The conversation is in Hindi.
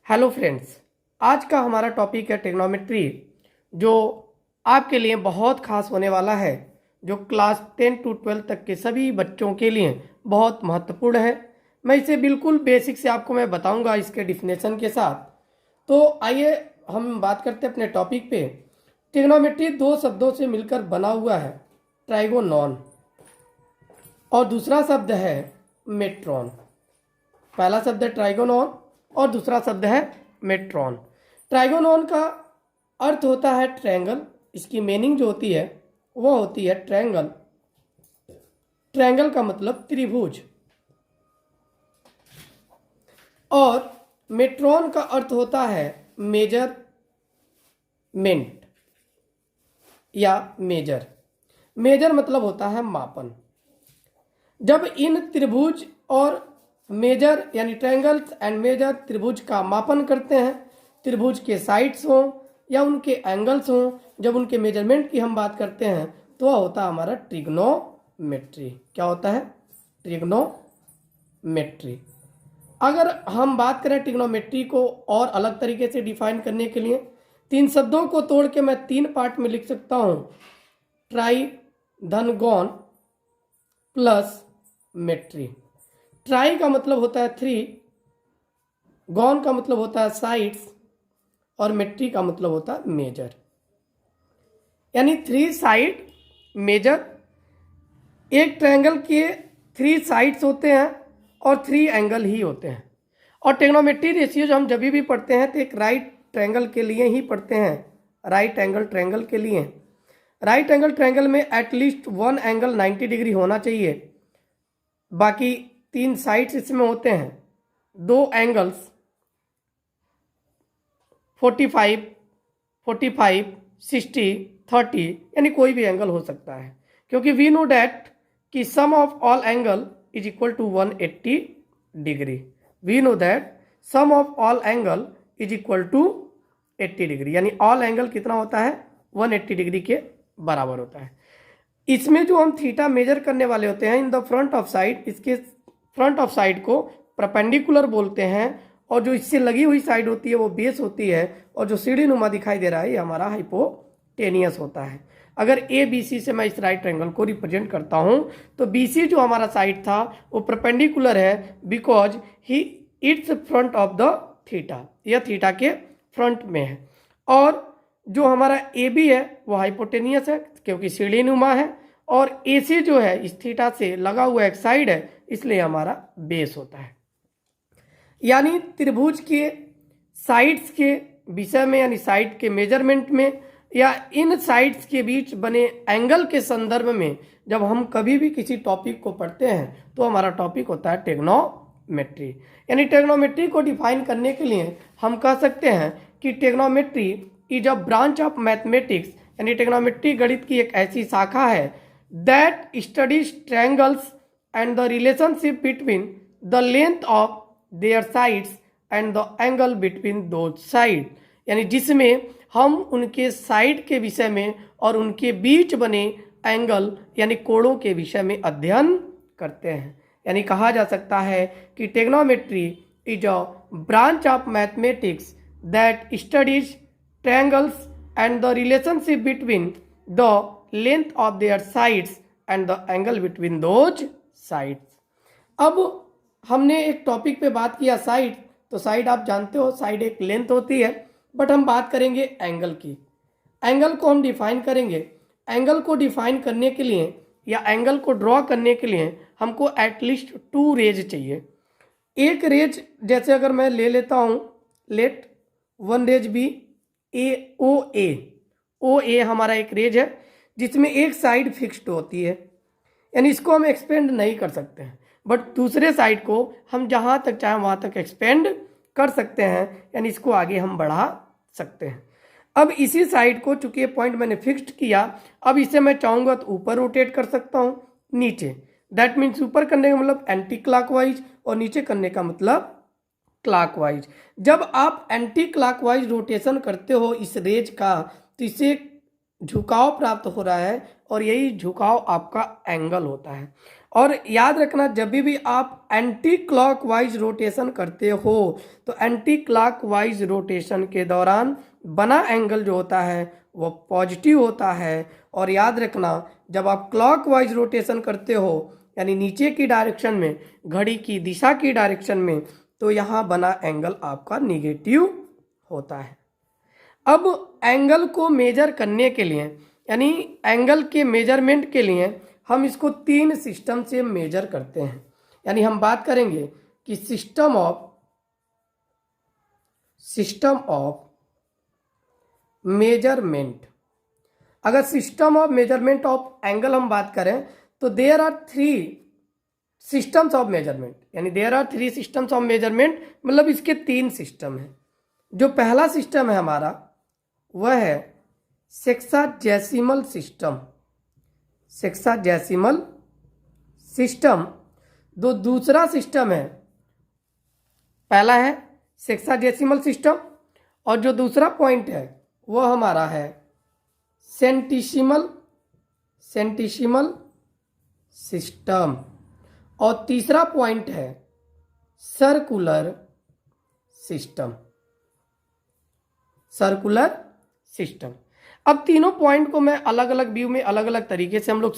हेलो फ्रेंड्स, आज का हमारा टॉपिक है ट्रिग्नोमेट्री, जो आपके लिए बहुत खास होने वाला है, जो क्लास 10 to 12 तक के सभी बच्चों के लिए बहुत महत्वपूर्ण है। मैं इसे बिल्कुल बेसिक से आपको मैं बताऊंगा इसके डिफिनेशन के साथ। तो आइए हम बात करते हैं अपने टॉपिक पे। ट्रिग्नोमेट्री दो शब्दों से मिलकर बना हुआ है, ट्राइगोनॉन और दूसरा शब्द है मेट्रॉन। पहला शब्द है ट्राइगोनॉन और दूसरा शब्द है मेट्रॉन। ट्राइगोनॉन का अर्थ होता है ट्रायंगल, इसकी मीनिंग जो होती है वो होती है ट्रायंगल। ट्रायंगल का मतलब त्रिभुज। और मेट्रॉन का अर्थ होता है मेजरमेंट या मेजर। मेजर मतलब होता है मापन। जब इन त्रिभुज और मेजर यानी ट्रायंगल्स एंड मेजर त्रिभुज का मापन करते हैं, त्रिभुज के साइड्स हों या उनके एंगल्स हों, जब उनके मेजरमेंट की हम बात करते हैं तो वह होता है हमारा ट्रिग्नोमेट्री। क्या होता है? ट्रिग्नोमेट्री। अगर हम बात करें ट्रिग्नोमेट्री को और अलग तरीके से डिफाइन करने के लिए, तीन शब्दों को तोड़ के मैं तीन पार्ट में लिख सकता हूं। ट्राई धन गॉन प्लस मेट्री। ट्राई का मतलब होता है थ्री, गॉन का मतलब होता है साइड्स और मेट्री का मतलब होता है मेजर। यानी थ्री साइड मेजर। एक ट्रायंगल के थ्री साइड्स होते हैं और थ्री एंगल ही होते हैं। और ट्रिग्नोमेट्री रेशियो जो हम जब भी पढ़ते हैं तो एक राइट ट्रायंगल के लिए ही पढ़ते हैं, राइट एंगल ट्रायंगल के लिए। राइट एंगल ट्रायंगल में एटलीस्ट वन एंगल 90 डिग्री होना चाहिए। बाकी तीन साइड्स इसमें होते हैं, दो एंगल्स 45, 45, 60, 30, यानी कोई भी एंगल हो सकता है, क्योंकि वी नो डैट कि sum of all angle is equal to 180 degree. We know that sum of all angle is equal to 80 degree, यानी ऑल एंगल कितना होता है? 180 डिग्री के बराबर होता है। इसमें जो हम थीटा मेजर करने वाले होते हैं in the front of side, इसके फ्रंट ऑफ साइड को परपेंडिकुलर बोलते हैं, और जो इससे लगी हुई साइड होती है वो बेस होती है, और जो सीढ़ी नुमा दिखाई दे रहा है ये हमारा हाइपोटेनियस होता है। अगर ए बी सी से मैं इस राइट ट्रायंगल को रिप्रेजेंट करता हूं तो बी सी जो हमारा साइड था वो परपेंडिकुलर है, because he it's front of the theta, यह थीटा के फ्रंट में है। और जो हमारा ए बी है वो हाइपोटेनियस है क्योंकि सीढ़ी नुमा है, और ए सी जो है इस थीटा से लगा हुआ एक साइड है, इसलिए हमारा बेस होता है। यानी त्रिभुज के साइड्स के विषय में, यानी साइड के मेजरमेंट में, या इन साइड्स के बीच बने एंगल के संदर्भ में जब हम कभी भी किसी टॉपिक को पढ़ते हैं तो हमारा टॉपिक होता है ट्रिग्नोमेट्री। यानी ट्रिग्नोमेट्री को डिफाइन करने के लिए हम कह सकते हैं कि trigonometry is a branch of mathematics. यानी ट्रिग्नोमेट्री गणित की एक ऐसी शाखा है that studies triangles and the relationship between the length of their sides and the angle between those sides। यानी जिसमें हम उनके साइड के विषय में और उनके बीच बने एंगल यानी कोणों के विषय में अध्ययन करते हैं। यानी कहा जा सकता है कि trigonometry is a branch of mathematics that studies triangles and the relationship between the length of their sides and the angle between those sides. अब हमने एक टॉपिक पे बात किया साइड, तो साइड आप जानते हो साइड एक लेंथ होती है, बट हम बात करेंगे एंगल की। एंगल को हम डिफाइन करेंगे। एंगल को डिफाइन करने के लिए या एंगल को ड्रॉ करने के लिए हमको एटलीस्ट टू रेज चाहिए। एक रेज जैसे अगर मैं ले लेता हूँ, लेट वन रेज बी ए ओ ए। ओ ए हमारा एक रेज है जिसमें एक साइड फिक्स्ड होती है, यानी इसको हम एक्सपेंड नहीं कर सकते हैं, बट दूसरे साइड को हम जहाँ तक चाहें वहाँ तक एक्सपेंड कर सकते हैं, यानी इसको आगे हम बढ़ा सकते हैं। अब इसी साइड को चूंकि पॉइंट मैंने फिक्स्ड किया, अब इसे मैं चाहूँगा तो ऊपर रोटेट कर सकता हूँ, नीचे। दैट मीन्स ऊपर करने का मतलब एंटी क्लॉकवाइज और नीचे करने का मतलब क्लॉकवाइज। जब आप एंटी क्लॉकवाइज रोटेशन करते हो इस रेज का तो इसे झुकाव प्राप्त हो रहा है, और यही झुकाव आपका एंगल होता है। और याद रखना जब भी आप एंटी क्लॉकवाइज रोटेशन करते हो तो एंटी क्लॉकवाइज रोटेशन के दौरान बना एंगल जो होता है वो पॉजिटिव होता है। और याद रखना जब आप क्लॉकवाइज रोटेशन करते हो यानी नीचे की डायरेक्शन में, घड़ी की दिशा की डायरेक्शन में, तो यहाँ बना एंगल आपका निगेटिव होता है। अब एंगल को मेजर करने के लिए यानी एंगल के मेजरमेंट के लिए हम इसको 3 सिस्टम से मेजर करते हैं। यानी हम बात करेंगे कि सिस्टम ऑफ मेजरमेंट। अगर system of measurement of angle हम बात करें तो there are 3 systems of measurement, यानी there are 3 systems of measurement, मतलब इसके 3 सिस्टम हैं। जो पहला सिस्टम है हमारा वह है सेक्साजेसिमल सिस्टम। Sexagesimal system. जो दूसरा सिस्टम है, पहला है सेक्साजेसिमल सिस्टम और जो दूसरा पॉइंट है वह हमारा है सेंटिसिमल सिस्टम और तीसरा पॉइंट है सर्कुलर सिस्टम। अब तीनों पॉइंट को मैं अलग अलग व्यू में अलग अलग तरीके से हम लोग